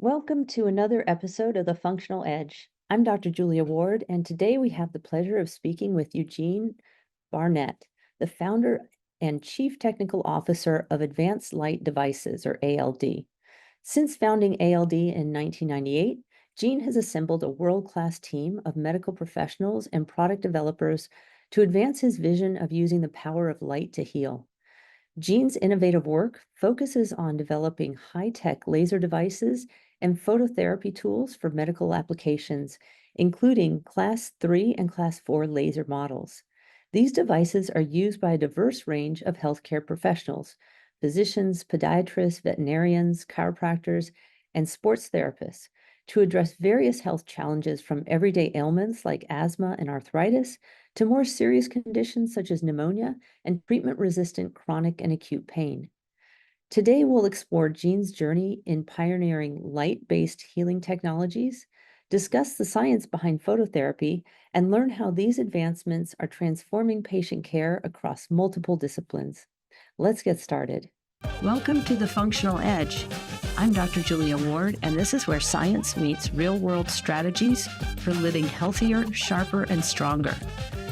Welcome to another episode of The Functional Edge. I'm Dr. Julia Ward, and today we have the pleasure of speaking with Gene Barnett, the founder and Chief Technical Officer of Advanced Light Devices, or ALD. Since founding ALD in 1998, Gene has assembled a world-class team of medical professionals and product developers to advance his vision of using the power of light to heal. Gene's innovative work focuses on developing high-tech laser devices and phototherapy tools for medical applications, including Class 3 and Class 4 laser models. These devices are used by a diverse range of healthcare professionals, physicians, podiatrists, veterinarians, chiropractors, and sports therapists to address various health challenges from everyday ailments like asthma and arthritis to more serious conditions such as pneumonia and treatment-resistant chronic and acute pain. Today, we'll explore Gene's journey in pioneering light-based healing technologies, discuss the science behind phototherapy, and learn how these advancements are transforming patient care across multiple disciplines. Let's get started. Welcome to The Functional Edge. I'm Dr. Julia Ward, and this is where science meets real-world strategies for living healthier, sharper, and stronger.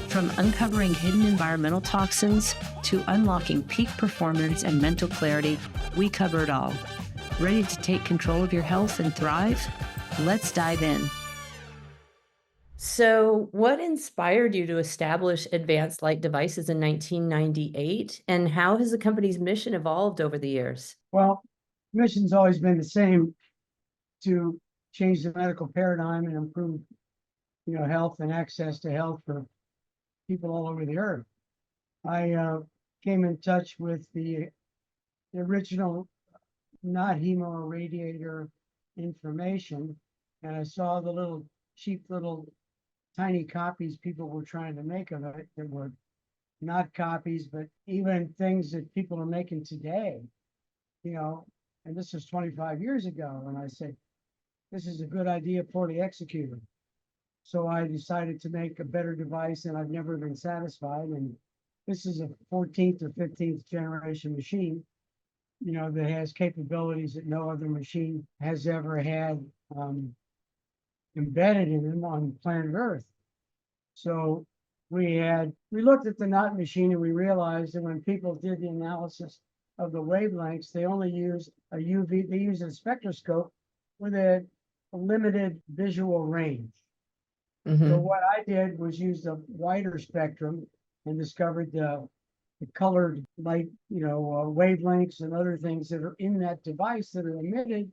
From uncovering hidden environmental toxins to unlocking peak performance and mental clarity, we cover it all. Ready to take control of your health and thrive? Let's dive in. So, what inspired you to establish Advanced Light Devices in 1998, and how has the company's mission evolved over the years? Well, mission's always been the same, to change the medical paradigm and improve, health and access to health for people all over the earth. I came in touch with the original not hemoradiator information, and I saw the little cheap little tiny copies people were trying to make of it that were not copies, but even things that people are making today, and this was 25 years ago. And I said, this is a good idea, poorly executed. So I decided to make a better device, and I've never been satisfied. And this is a 14th or 15th generation machine, that has capabilities that no other machine has ever had embedded in them on planet Earth. So we looked at the NOT machine, and we realized that when people did the analysis of the wavelengths, they only used a UV, they used a spectroscope with a limited visual range. So what I did was use a wider spectrum and discovered the colored light, wavelengths and other things that are in that device that are emitted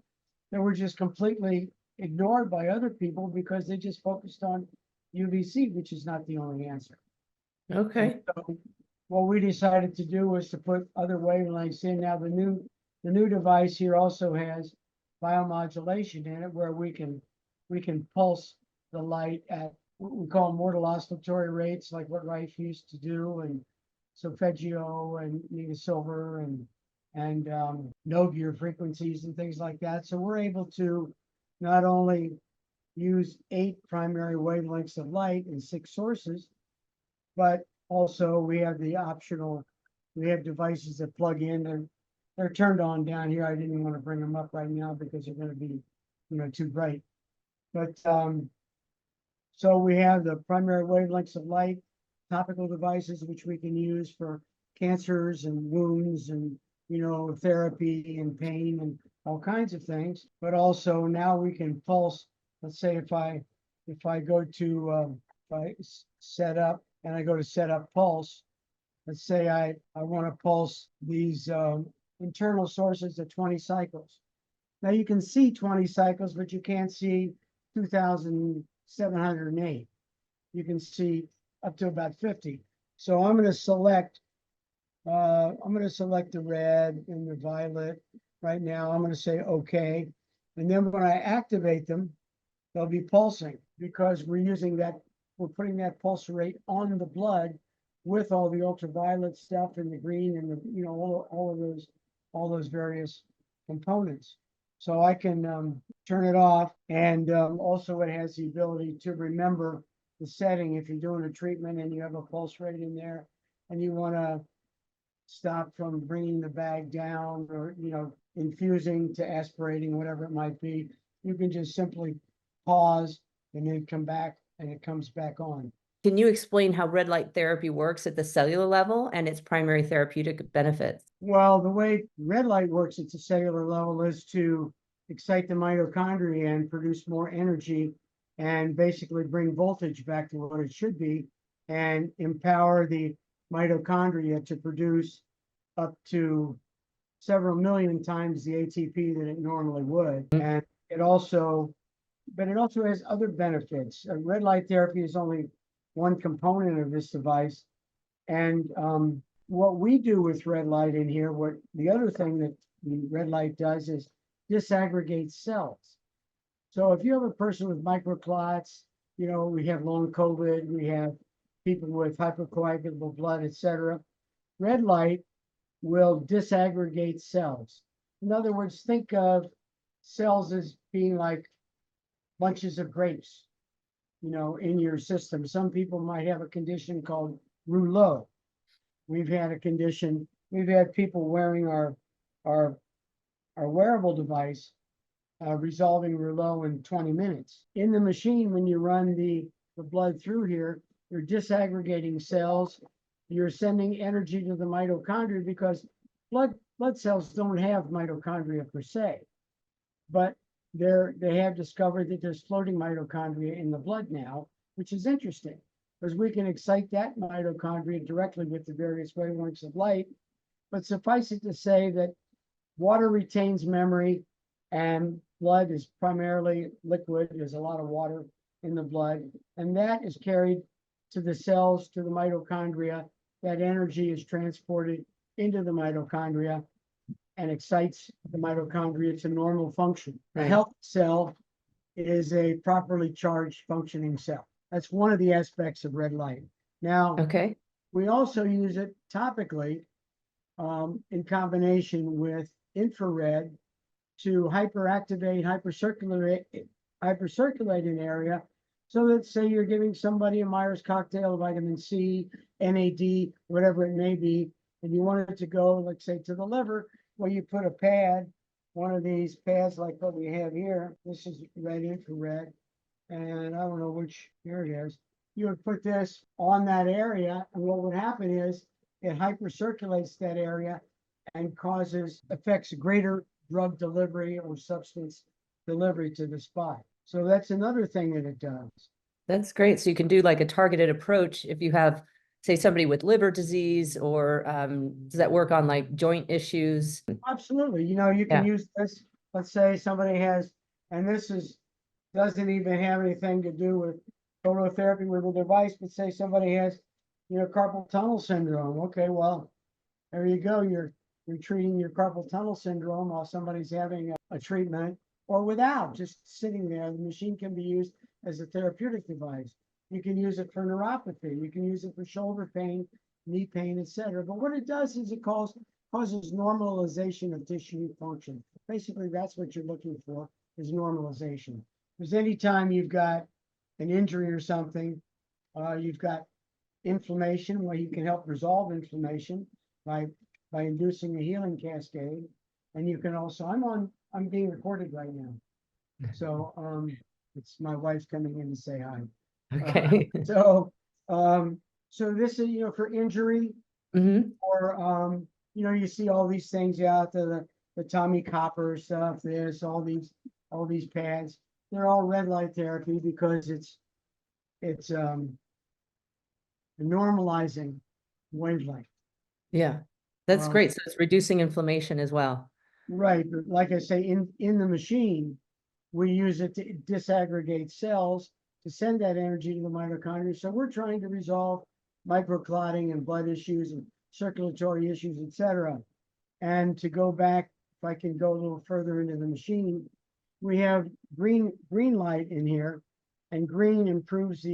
that were just completely ignored by other people because they just focused on UVC, which is not the only answer. Okay. So what we decided to do was to put other wavelengths in. Now the new device here also has biomodulation in it, where we can pulse the light at what we call mortal oscillatory rates, like what Rife used to do, and solfeggio and Nina Silver and no gear frequencies and things like that. So we're able to not only use 8 primary wavelengths of light and 6 sources, but also we have devices that plug in, and they're turned on down here. I didn't want to bring them up right now because they're going to be, too bright. But so we have the primary wavelengths of light, topical devices, which we can use for cancers and wounds and, therapy and pain and all kinds of things. But also now we can pulse. Let's say if I go to, if I set up and I go to set up pulse, let's say I want to pulse these internal sources at 20 cycles. Now you can see 20 cycles, but you can't see 2,708. You can see up to about 50. So I'm going to select the red and the violet right now. I'm going to say okay. And then when I activate them, they'll be pulsing because we're putting that pulse rate on the blood with all the ultraviolet stuff and the green and the, all those various components. So I can turn it off, and also it has the ability to remember the setting. If you're doing a treatment and you have a pulse rate in there and you want to stop from bringing the bag down or, infusing to aspirating, whatever it might be, you can just simply pause and then come back and it comes back on. Can you explain how red light therapy works at the cellular level and its primary therapeutic benefits? Well, the way red light works at the cellular level is to excite the mitochondria and produce more energy and basically bring voltage back to what it should be and empower the mitochondria to produce up to several million times the ATP that it normally would. And it also, but it also has other benefits. Red light therapy is only one component of this device. And what we do with red light in here, what the other thing that the red light does is disaggregate cells. So if you have a person with microclots, you know, we have long COVID, we have people with hypercoagulable blood, etc. Red light will disaggregate cells. In other words, think of cells as being like bunches of grapes, you know, in your system. Some people might have a condition called rouleau. We've had a condition, we've had people wearing our wearable device, resolving rouleau in 20 minutes. In the machine, when you run the blood through here, you're disaggregating cells, you're sending energy to the mitochondria because blood cells don't have mitochondria per se, but they have discovered that there's floating mitochondria in the blood now, which is interesting because we can excite that mitochondria directly with the various wavelengths of light. But suffice it to say that water retains memory and blood is primarily liquid. There's a lot of water in the blood, and that is carried to the cells, to the mitochondria. That energy is transported into the mitochondria and excites the mitochondria to normal function. A healthy cell is a properly charged functioning cell. That's one of the aspects of red light. Now, we also use it topically in combination with infrared to hyperactivate, hypercirculate an area. So that say you're giving somebody a Myers cocktail of vitamin C, NAD, whatever it may be, and you want it to go, let's say, to the liver, well, you put a pad, one of these pads like what we have here. This is red infrared, and I don't know which, here it is. You would put this on that area, and what would happen is it hypercirculates that area and affects greater drug delivery or substance delivery to the spot. So that's another thing that it does. That's great. So you can do like a targeted approach if you have, say, somebody with liver disease, or does that work on like joint issues? Absolutely. You know, you can use this. Let's say somebody has, and doesn't even have anything to do with phototherapy with the device, but say somebody has, you know, carpal tunnel syndrome. Okay, well, there you go. You're treating your carpal tunnel syndrome while somebody's having a treatment, or without, just sitting there. The machine can be used as a therapeutic device. You can use it for neuropathy. You can use it for shoulder pain, knee pain, etc. But what it does is it causes normalization of tissue function. Basically, that's what you're looking for, is normalization. Because anytime you've got an injury or something, you've got inflammation, where you can help resolve inflammation by inducing a healing cascade. And you can also, I'm being recorded right now. So it's my wife's coming in to say hi. Okay. So this is, you know, for injury, or you know, you see all these things out there, the Tommy Copper stuff, all these pads. They're all red light therapy because it's normalizing wavelength. Yeah, that's great. So it's reducing inflammation as well. Right, but like I say, in the machine, we use it to disaggregate cells to send that energy to the mitochondria. So we're trying to resolve microclotting and blood issues and circulatory issues, etc. And to go back, if I can go a little further into the machine, we have green light in here, and green improves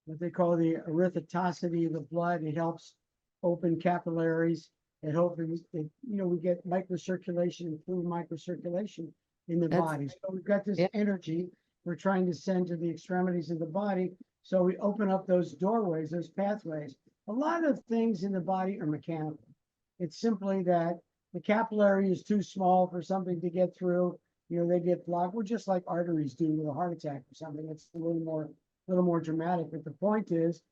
what they call the erythritosity of the blood. It helps open capillaries. It opens, you know, we get microcirculation, improved microcirculation in the body. So we've got this energy we're trying to send to the extremities of the body. So we open up those doorways, those pathways. A lot of things in the body are mechanical. It's simply that the capillary is too small for something to get through. they get blocked. Well, just like arteries do with a heart attack or something. It's a little more dramatic. But the point is,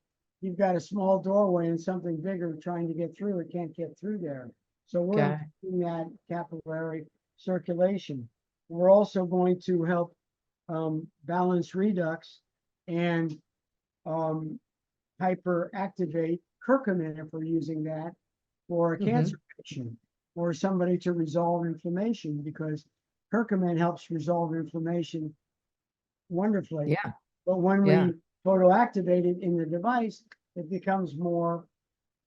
you've got a small doorway and something bigger trying to get through. It can't get through there. So we're Got it. improving that capillary circulation. We're also going to help balance redux and hyperactivate curcumin if we're using that for a cancer patient or somebody to resolve inflammation, because curcumin helps resolve inflammation wonderfully. Yeah. But when Yeah. we photoactivate it in the device, it becomes more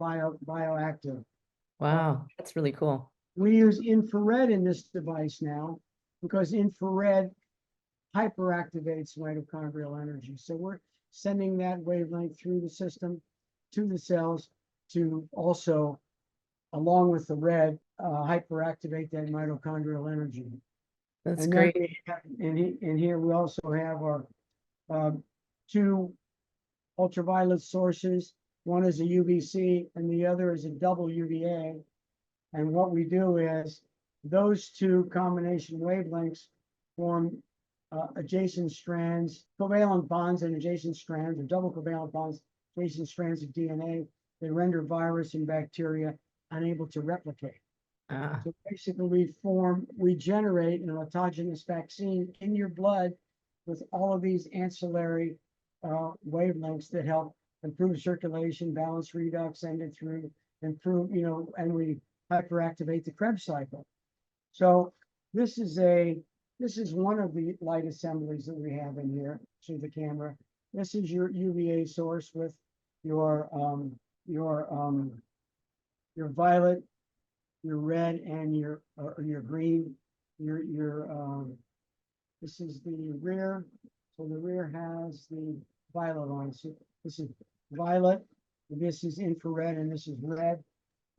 bioactive. Wow. That's really cool. We use infrared in this device now because infrared hyperactivates mitochondrial energy. So we're sending that wavelength through the system to the cells to also, along with the red, hyperactivate that mitochondrial energy. That's And then great. we have, in here we also have our two ultraviolet sources. One is a UVC and the other is a double UVA. And what we do is those two combination wavelengths form adjacent strands, covalent bonds and adjacent strands, or double covalent bonds, adjacent strands of DNA that render virus and bacteria unable to replicate. Ah, So basically we generate an autogenous vaccine in your blood with all of these ancillary wavelengths that help improve circulation, balance redux, send it through, improve, and we hyperactivate the Krebs cycle. So this is one of the light assemblies that we have in here through the camera. This is your UVA source with your violet, your red, and your green. This is the rear. So the rear has the violet on it. So this is violet, and this is infrared, and this is red.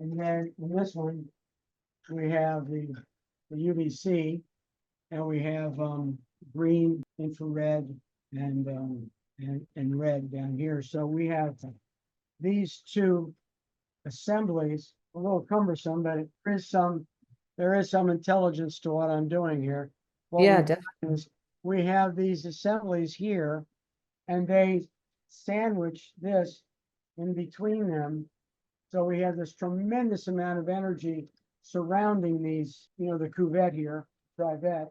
And then in this one, we have the UVC, and we have green, infrared, and red down here. So we have these two assemblies, a little cumbersome, but there is some intelligence to what I'm doing here. What yeah, we've definitely. done is we have these assemblies here, and they sandwich this in between them. So we have this tremendous amount of energy surrounding these, the cuvette here, trivette,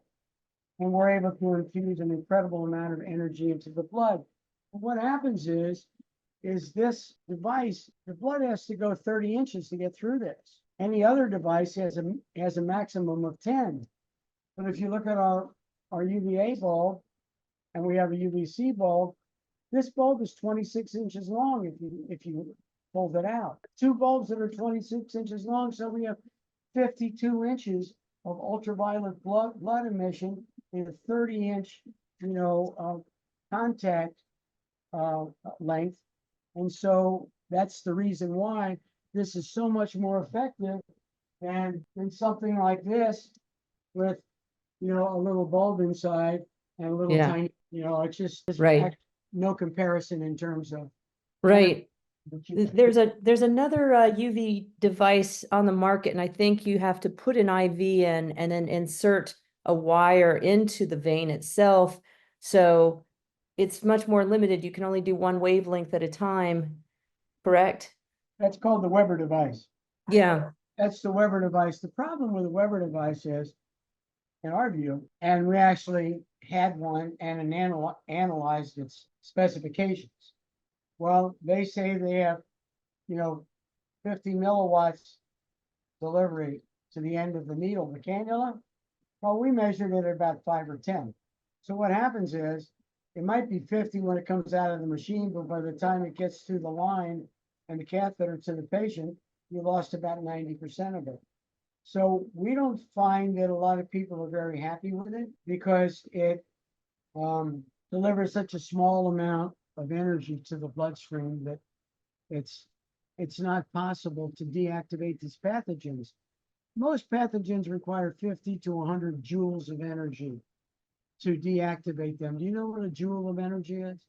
and we're able to infuse an incredible amount of energy into the blood. And what happens is this device, the blood has to go 30 inches to get through this. Any other device has a maximum of 10. But if you look at our UVA bulb, and we have a UVC bulb, this bulb is 26 inches long if you fold it out. Two bulbs that are 26 inches long, so we have 52 inches of ultraviolet blood emission in a 30-inch, contact length. And so that's the reason why this is so much more effective than something like this with, a little bulb inside and a little Yeah. tiny, it's just Right. no comparison in terms of Right. energy. There's another UV device on the market, and I think you have to put an IV in and then insert a wire into the vein itself. So it's much more limited. You can only do one wavelength at a time, correct? That's called the Weber device. Yeah. That's the Weber device. The problem with the Weber device is, in our view, and we actually had one and analyzed its specifications. Well, they say they have, 50 milliwatts delivery to the end of the needle, the cannula. Well, we measured it at about 5 or 10. So what happens is it might be 50 when it comes out of the machine, but by the time it gets through the line and the catheter to the patient, you lost about 90% of it. So we don't find that a lot of people are very happy with it because it delivers such a small amount of energy to the bloodstream that it's not possible to deactivate these pathogens. Most pathogens require 50 to 100 joules of energy to deactivate them. Do you know what a joule of energy is?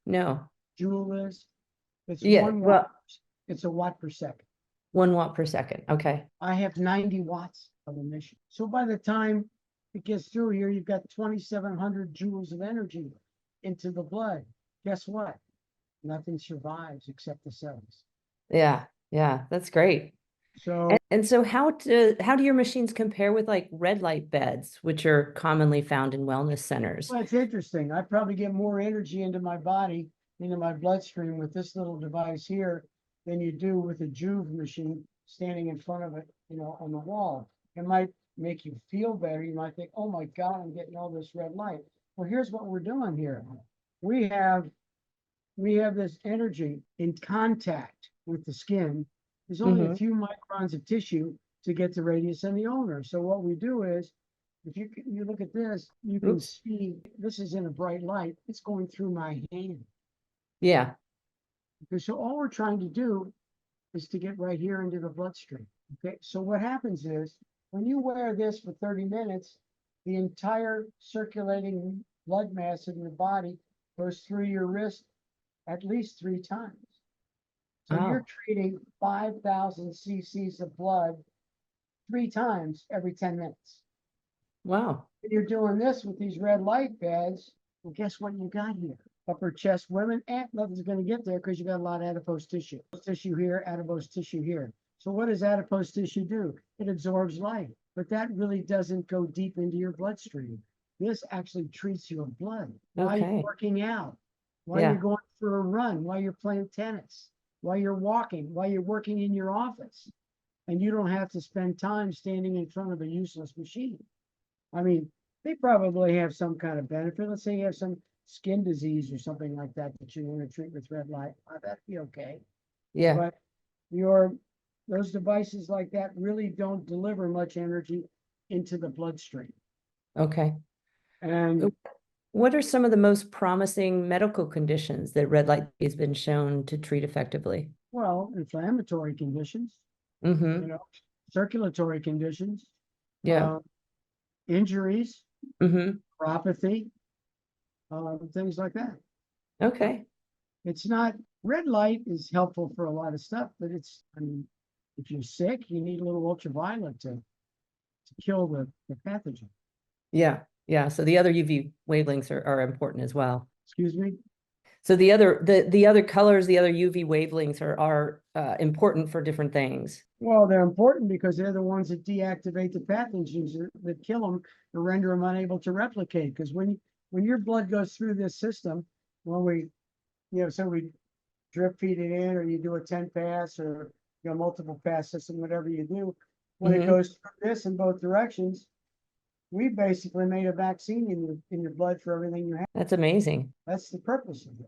No. Joule is? It's Yeah. 1 watt. Well, It's a watt per second. 1 watt per second. Okay. I have 90 watts of emission. So by the time it gets through here, you've got 2,700 joules of energy into the blood. Guess what? Nothing survives except the cells. Yeah, yeah, that's great. So, And so how do your machines compare with like red light beds, which are commonly found in wellness centers? well, it's interesting. I probably get more energy into my body, into my bloodstream with this little device here than you do with a Juve machine standing in front of it, on the wall. It might make you feel better. You might think, oh my God, I'm getting all this red light. Well, here's what we're doing here. We have we have this energy in contact with the skin. There's only a Hmm. few microns of tissue to get the radius and the ulnar. So what we do is, if you look at this, you can Oops. see this is in a bright light. It's going through my hand. Yeah. Okay, so all we're trying to do is to get right here into the bloodstream. Okay, so what happens is when you wear this for 30 minutes, the entire circulating blood mass in your body goes through your wrist at least 3 times. So you're Oh, treating 5,000 cc's of blood 3 times every 10 minutes. wow. If you're doing this with these red light beds, well, guess what you got here? Upper chest women, nothing's going to get there because you got a lot of adipose tissue. Tissue here, adipose tissue here. So what does adipose tissue do? It absorbs light, but that really doesn't go deep into your bloodstream. This actually treats your blood while you're Okay. working out, while you're Yeah. going for a run, while you're playing tennis, while you're walking, while you're working in your office. And you don't have to spend time standing in front of a useless machine. I mean, they probably have some kind of benefit. Let's say you have some skin disease or something like that that you want to treat with red light. That'd be okay. Yeah. But your those devices like that really don't deliver much energy into the bloodstream. Okay. And What are some of the most promising medical conditions that red light has been shown to treat effectively? well, inflammatory conditions, you Mm-hmm. know, circulatory conditions, Yeah. uh, injuries, Mm-hmm. neuropathy, things like that. Okay. It's not red light is helpful for a lot of stuff, but I mean, if you're sick, you need a little ultraviolet to kill the pathogen. Yeah. Yeah. So the other UV wavelengths are important as well. Excuse me? So the other colors, the other UV wavelengths are important for different things. Well, they're important because they're the ones that deactivate the pathogens that kill them and render them unable to replicate. Because when your blood goes through this system, when so we drip feed it in, or you do a 10 pass or multiple pass system, whatever you do, when it Mm-hmm. goes through this in both directions, we basically made a vaccine in your blood for everything you have. That's amazing. That's the purpose of this.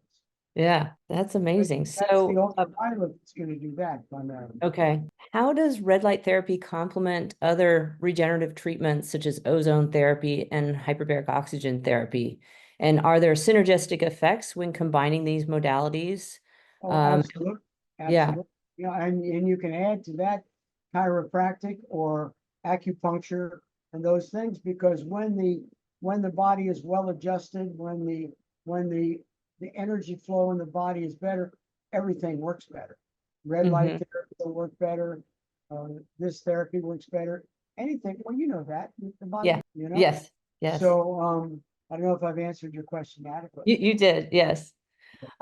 Yeah, that's amazing. That's the So, ultraviolet that's going to do that primarily. okay. How does red light therapy complement other regenerative treatments such as ozone therapy and hyperbaric oxygen therapy? And are there synergistic effects when combining these modalities? Oh, Um, absolutely, yeah. absolutely. And you can add to that chiropractic or acupuncture and those things, because when the body is well adjusted, when the energy flow in the body is better, everything works better. Red light Hmm. therapy will work better. This therapy works better. Anything, well, you know that the body, Yeah. Yes. Yes. So I don't know if I've answered your question adequately. You did. Yes.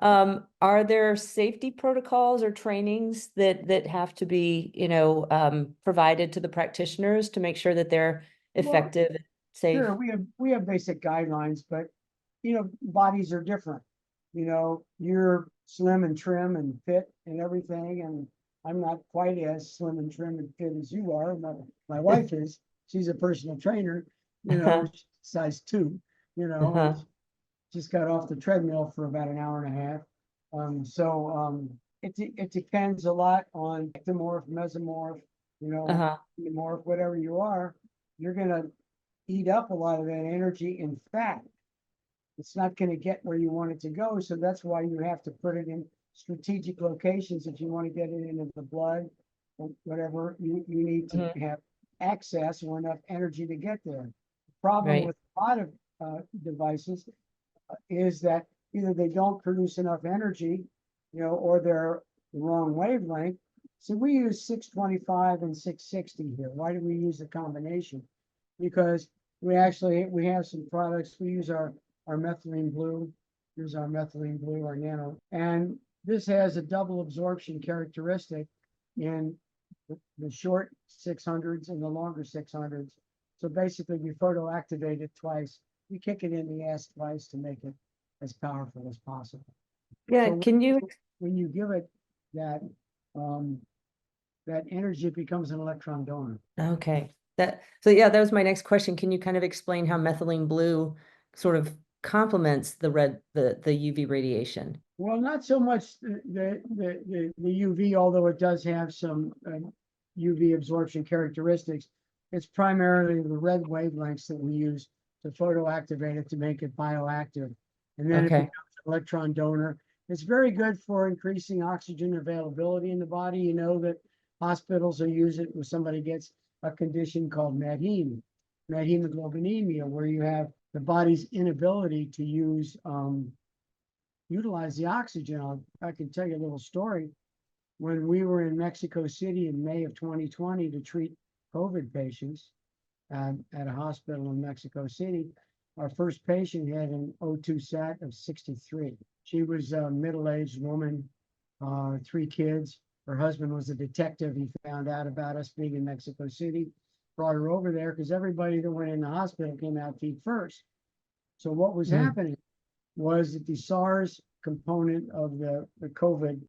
Are there safety protocols or trainings that have to be, provided to the practitioners to make sure that they're Well, effective, safe? sure, we have basic guidelines, but bodies are different. You're slim and trim and fit and everything, and I'm not quite as slim and trim and fit as you are. My wife is. She's a personal trainer, Uh-huh. size 2, and Uh-huh. just got off the treadmill for about an hour and a half. It depends a lot on ectomorph, mesomorph, Uh-huh. endomorph, whatever you are. You're gonna eat up a lot of that energy in fat. It's not going to get where you want it to go. So that's why you have to put it in strategic locations if you want to get it into the blood or whatever. You need to Mhm. have access or enough energy to get there. The problem Right. with a lot of devices is that either they don't produce enough energy, or they're the wrong wavelength. So we use 625 and 660 here. Why do we use the combination? Because we have some products. We use our methylene blue. Here's our methylene blue, our nano. And this has a double absorption characteristic in the short 600s and the longer 600s. So basically we photoactivate it twice. We kick it in the ass twice to make it as powerful as possible. Yeah, So can you, when you give it that that energy, it becomes an electron donor. okay, so yeah, that was my next question. Can you kind of explain how methylene blue sort of complements the UV radiation? Well, not so much the UV, although it does have some UV absorption characteristics. It's primarily the red wavelengths that we use to photoactivate it to make it bioactive. And then it Okay, becomes an electron donor. It's very good for increasing oxygen availability in the body. You know that hospitals will use it when somebody gets a condition called medhemoglobinemia, where you have the body's inability to utilize the oxygen. I can tell you a little story. When we were in Mexico City in May of 2020 to treat COVID patients at a hospital in Mexico City, our first patient had an O2 sat of 63. She was a middle-aged woman, 3 kids. Her husband was a detective. He found out about us being in Mexico City, brought her over there because everybody that went in the hospital came out feet first. So what was happening was that the SARS component of the COVID,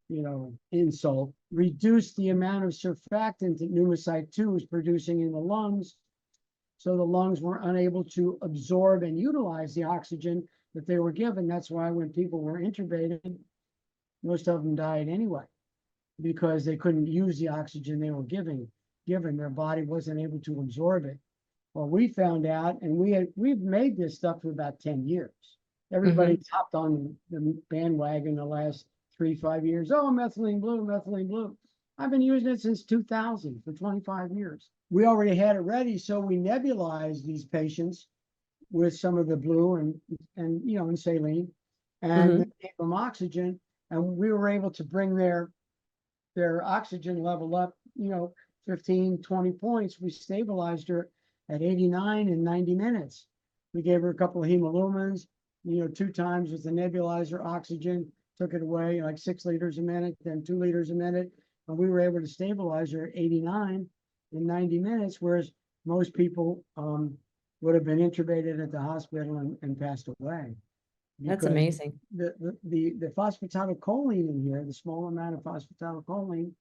insult reduced the amount of surfactant that pneumocyte 2 was producing in the lungs. So the lungs were unable to absorb and utilize the oxygen that they were given. That's why when people were intubated, most of them died anyway, because they couldn't use the oxygen they were given. Their body wasn't able to absorb it. Well, we found out, and we've made this stuff for about 10 years. Everybody's hopped on the bandwagon the last 3-5 years. Oh, methylene blue, methylene blue. I've been using it since 2000 for 25 years. We already had it ready, so we nebulized these patients with some of the blue and saline, and gave them oxygen, and we were able to bring their oxygen level up, 15, 20 points. We stabilized her at 89 in 90 minutes. We gave her a couple of hemolumens, 2 times with the nebulizer oxygen, took it away like 6 liters a minute, then 2 liters a minute. And we were able to stabilize her at 89 in 90 minutes, whereas most people would have been intubated at the hospital and passed away. That's amazing. The phosphatidylcholine in here, the small amount of phosphatidylcholine,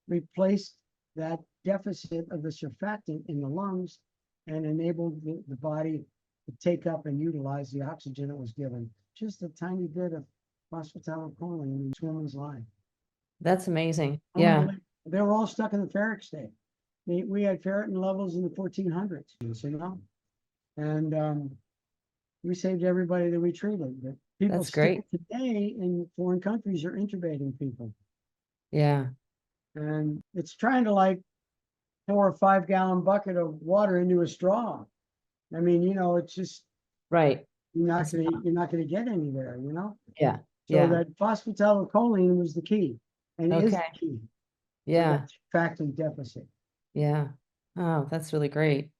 replaced that deficit of the surfactant in the lungs and enabled the body to take up and utilize the oxygen that was given. Just a tiny bit of phosphatidylcholine in each woman's life. That's amazing. Yeah. They were all stuck in the ferric state. We had ferritin levels in the 1400s, and we saved everybody that we treated. But people That's great. today in foreign countries are intubating people. Yeah. And it's trying to like pour a 5-gallon bucket of water into a straw. I mean, it's just Right. you're not gonna get anywhere, Yeah. So Yeah. that phosphatidylcholine was the key, and is the key. Yeah. Surfactant deficit. Yeah. Oh, that's really great.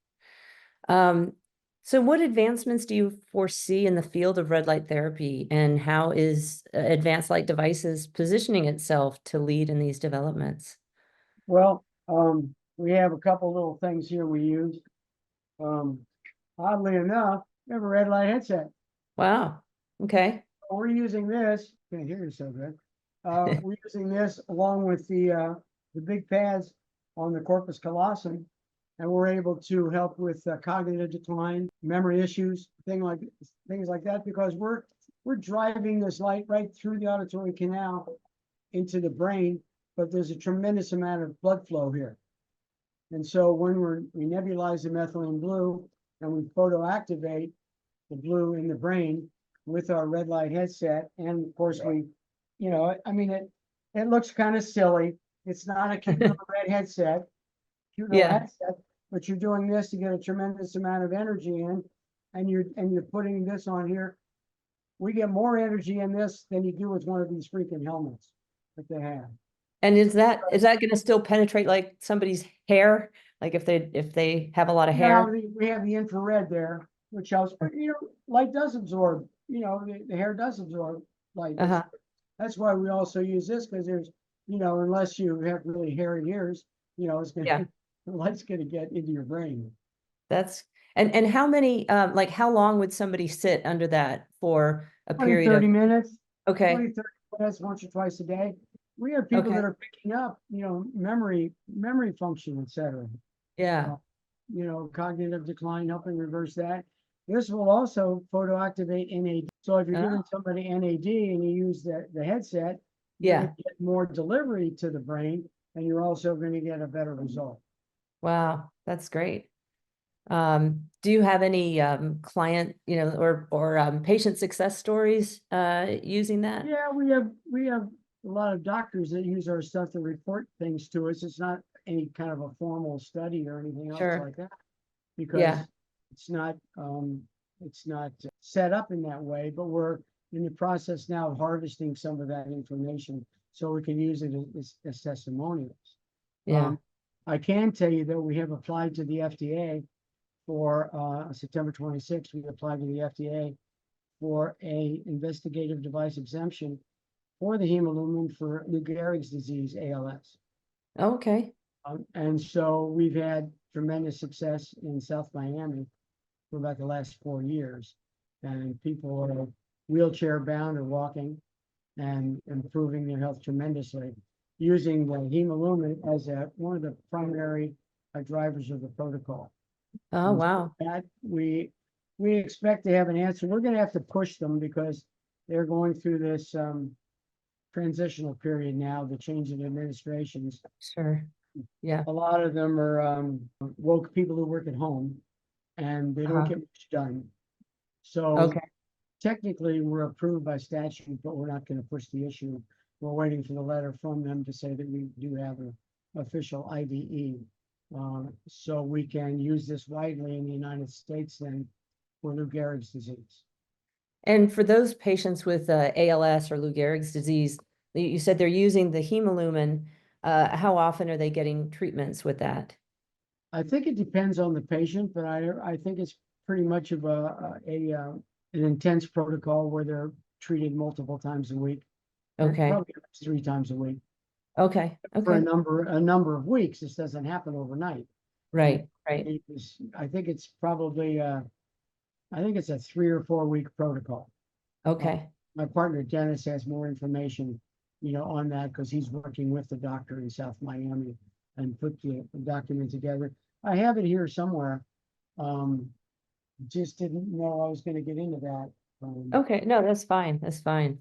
So what advancements do you foresee in the field of red light therapy, and how is Advanced Light Devices positioning itself to lead in these developments? Well, we have a couple little things here we use. Oddly enough, we have a red light headset. Wow. Okay. We're using this. Can't hear you so good. We're using this along with the big pads on the corpus callosum, and we're able to help with cognitive decline, memory issues, things like that, because we're driving this light right through the auditory canal into the brain, but there's a tremendous amount of blood flow here. And so when we nebulize the methylene blue and we photoactivate the blue in the brain with our red light headset, and of course it looks kind of silly. It's not a cute little red headset, but you're doing this to get a tremendous amount of energy in, and you're putting this on here. We get more energy in this than you do with one of these freaking helmets that they have. And is that going to still penetrate like somebody's hair Like if they have a lot of Now, hair? we have the infrared there, which helps, but light does absorb, the hair does absorb light. Uh-huh. That's why we also use this, because there's, unless you have really hairy ears, it's gonna, Yeah. the light's gonna get into your brain. That's and how many like how long would somebody sit under that for a 20, period 30 of minutes, okay, 20, 30 minutes, once or twice a day. We have people okay, that are picking up, memory function, et cetera. yeah, Uh, Cognitive decline, helping reverse that. This will also photoactivate NAD. So if you're oh, giving somebody NAD and you use the headset, you're yeah, going to get more delivery to the brain, and you're also going to get a better result. wow, that's great. Do you have any client, or patient success stories using that? Yeah, we have a lot of doctors that use our stuff to report things to us. It's not any kind of a formal study or anything else Sure. like that, Yeah. because it's not set up in that way, but we're in the process now of harvesting some of that information so we can use it as testimonials. Yeah. Um, I can tell you that we have applied to the FDA for September 26th. We applied to the FDA for a investigative device exemption for the hemolumen for Lou Gehrig's disease, ALS. Okay. And so we've had tremendous success in South Miami for about the last 4 years. And people are wheelchair bound or walking and improving their health tremendously, using the hemolumen as one of the primary drivers of the protocol. Oh, And wow. that we expect to have an answer. We're going to have to push them because they're going through this transitional period now, the change in administrations. Sure. Yeah. A lot of them are woke people who work at home, and they don't Uh-huh. get much done. So Okay. technically, we're approved by statute, but we're not going to push the issue. We're waiting for the letter from them to say that we do have an official IDE. So we can use this widely in the United States then for Lou Gehrig's disease. And for those patients with ALS or Lou Gehrig's disease, you said they're using the hemolumen. How often are they getting treatments with that? I think it depends on the patient, but I think it's pretty much of an intense protocol where they're treated multiple times a week, Okay. probably 3 times a week Okay. for Okay. a number of weeks. This doesn't happen overnight. Right. Right. I think it's probably I think it's a 3 or 4 week protocol. Okay. My partner Dennis has more information, on that because he's working with the doctor in South Miami and put the document together. I have it here somewhere. Just didn't know I was going to get into that. Okay. No, that's fine. That's fine.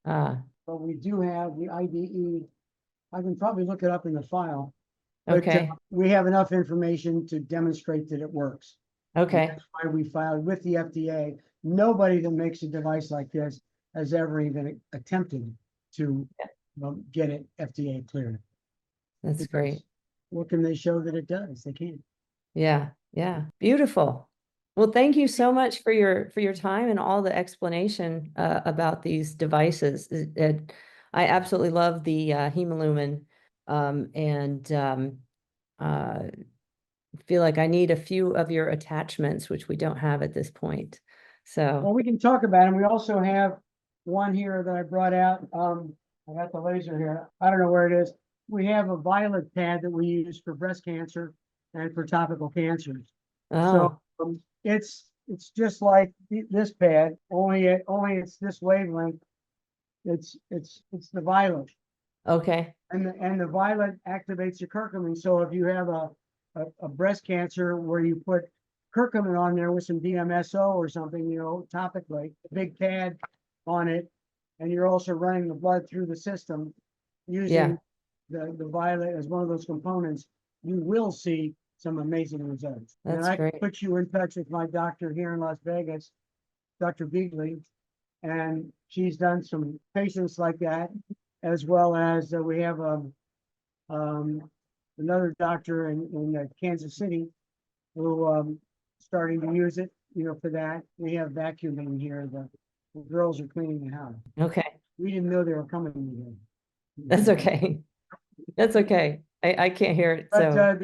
But we do have the IDE. I can probably look it up in the file, but Okay. we have enough information to demonstrate that it works. And Okay. that's why we filed with the FDA. Nobody that makes a device like this has ever even attempted to get it FDA cleared. That's Because great. what can they show that it does? They can't. Yeah. Yeah. Beautiful. Well, thank you so much for your time and all the explanation about these devices. I absolutely love the hemolumen, and uh, feel like I need a few of your attachments, which we don't have at this point. Well, So, we can talk about it. We also have one here that I brought out. I got the laser here. I don't know where it is. We have a violet pad that we use for breast cancer and for topical cancers. So oh, it's just like this pad, only it's this wavelength. It's the violet, okay. and the violet activates your curcumin. So if you have a breast cancer where you put curcumin on there with some DMSO or something, topically, a big pad on it, and you're also running the blood through the system Yeah, using the violet as one of those components, you will see some amazing results. And that's I can great. put you in touch with my doctor here in Las Vegas, Dr. Beagley, and she's done some patients like that, as well as we have um, another doctor in Kansas City who starting to use it, for that. We have vacuuming here. The girls are cleaning the house. Okay. We didn't know they were coming That's here. okay. That's okay. I can't hear it. But So,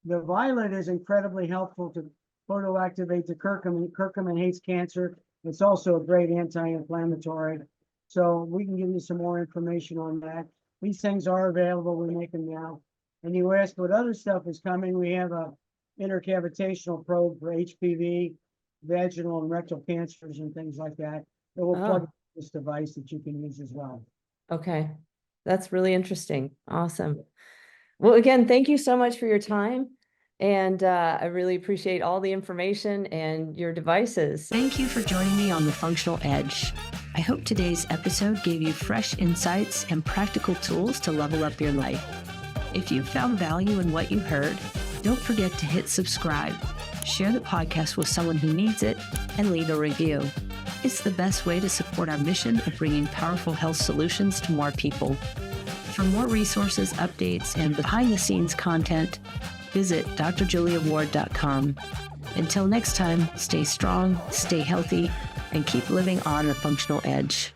The violet is incredibly helpful to photoactivate the curcumin. Curcumin hates cancer. It's also a great anti-inflammatory. So we can give you some more information on that. These things are available. We make them now. And you asked what other stuff is coming. We have a intercavitational probe for HPV, vaginal and rectal cancers and things like that. It will plug Oh, this device that you can use as well. okay. That's really interesting. Awesome. Well, again, thank you so much for your time. And I really appreciate all the information and your devices. Thank you for joining me on The Functional Edge. I hope today's episode gave you fresh insights and practical tools to level up your life. If you found value in what you heard, don't forget to hit subscribe, share the podcast with someone who needs it, and leave a review. It's the best way to support our mission of bringing powerful health solutions to more people. For more resources, updates, and behind-the-scenes content, visit drjuliaward.com. Until next time, stay strong, stay healthy, and keep living on the functional edge.